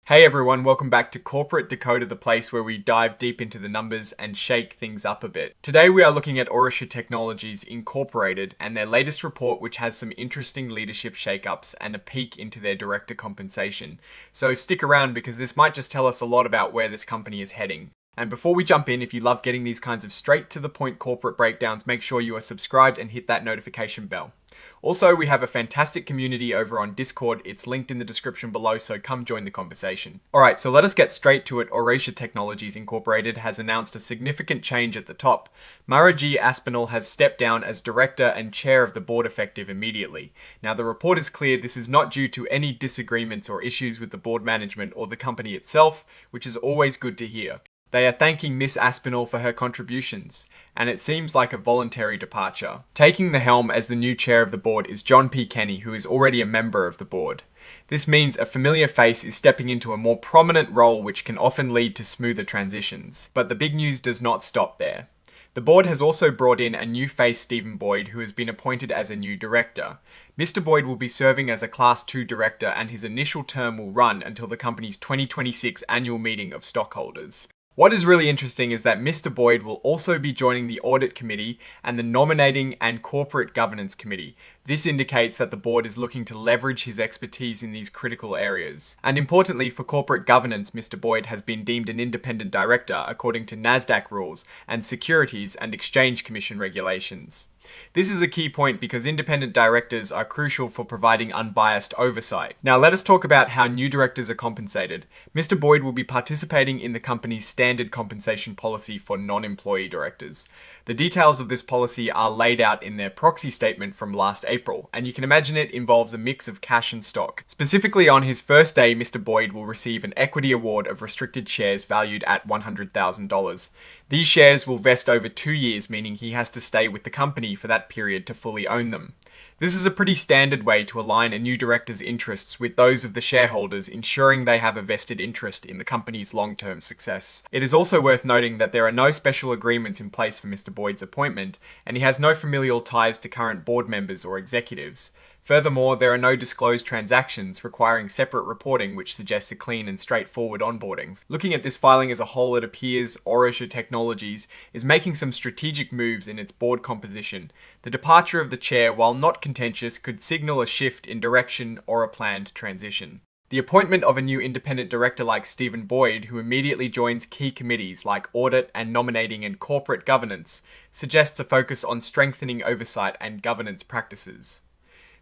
Hey everyone, welcome back to Corporate Dakota, the place where we dive deep into the numbers and shake things up a bit. Today we are looking at OraSure Technologies Incorporated and their latest report, which has some interesting leadership shakeups and a peek into their director compensation. So stick around because this might just tell us a lot about where this company is heading. And before we jump in, if you love getting these kinds of straight to the point corporate breakdowns, make sure you are subscribed and hit that notification bell. Also, we have a fantastic community over on Discord. It's linked in the description below, so come join the conversation. Alright, so let us get straight to it. OraSure Technologies Incorporated has announced a significant change at the top. Mara G. Aspinall has stepped down as director and chair of the board effective immediately. Now, the report is clear this is not due to any disagreements or issues with the board management or the company itself, which is always good to hear. They are thanking Miss Aspinall for her contributions, and it seems like a voluntary departure. Taking the helm as the new chair of the board is John P. Kenny, who is already a member of the board. This means a familiar face is stepping into a more prominent role, which can often lead to smoother transitions. But the big news does not stop there. The board has also brought in a new face, Stephen Boyd, who has been appointed as a new director. Mr. Boyd will be serving as a Class 2 director, and his initial term will run until the company's 2026 annual meeting of stockholders. What is really interesting is that Mr. Boyd will also be joining the Audit Committee and the Nominating and Corporate Governance Committee. This indicates that the board is looking to leverage his expertise in these critical areas. And importantly, for corporate governance, Mr. Boyd has been deemed an independent director according to NASDAQ rules and Securities and Exchange Commission regulations. This is a key point because independent directors are crucial for providing unbiased oversight. Now let us talk about how new directors are compensated. Mr. Boyd will be participating in the company's standard compensation policy for non-employee directors. The details of this policy are laid out in their proxy statement from last April, and you can imagine it involves a mix of cash and stock. Specifically, on his first day, Mr. Boyd will receive an equity award of restricted shares valued at $100,000. These shares will vest over 2 years, meaning he has to stay with the company for that period to fully own them. This is a pretty standard way to align a new director's interests with those of the shareholders, ensuring they have a vested interest in the company's long-term success. It is also worth noting that there are no special agreements in place for Mr. Boyd's appointment, and he has no familial ties to current board members or executives. Furthermore, there are no disclosed transactions requiring separate reporting, which suggests a clean and straightforward onboarding. Looking at this filing as a whole, it appears OraSure Technologies is making some strategic moves in its board composition. The departure of the chair, while not contentious, could signal a shift in direction or a planned transition. The appointment of a new independent director like Stephen Boyd, who immediately joins key committees like Audit and Nominating and Corporate Governance, suggests a focus on strengthening oversight and governance practices.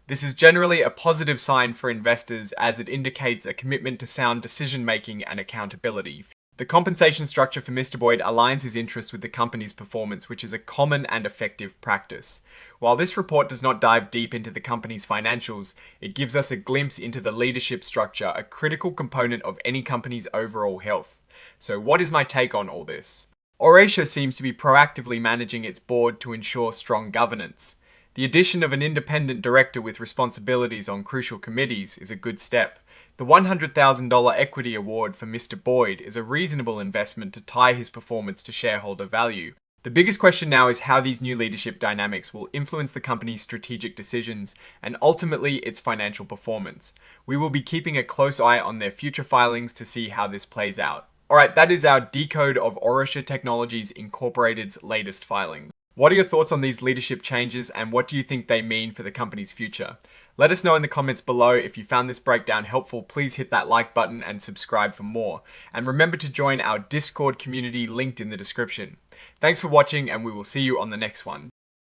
This is generally a positive sign for investors as it indicates a commitment to sound decision-making and accountability. The compensation structure for Mr. Boyd aligns his interests with the company's performance, which is a common and effective practice. While this report does not dive deep into the company's financials, it gives us a glimpse into the leadership structure, a critical component of any company's overall health. So what is my take on all this? OraSure seems to be proactively managing its board to ensure strong governance. The addition of an independent director with responsibilities on crucial committees is a good step. The $100,000 equity award for Mr. Boyd is a reasonable investment to tie his performance to shareholder value. The biggest question now is how these new leadership dynamics will influence the company's strategic decisions and ultimately its financial performance. We will be keeping a close eye on their future filings to see how this plays out. Alright, that is our decode of OraSure Technologies Incorporated's latest filing. What are your thoughts on these leadership changes and what do you think they mean for the company's future? Let us know in the comments below. If you found this breakdown helpful, please hit that like button and subscribe for more. And remember to join our Discord community linked in the description. Thanks for watching and we will see you on the next one.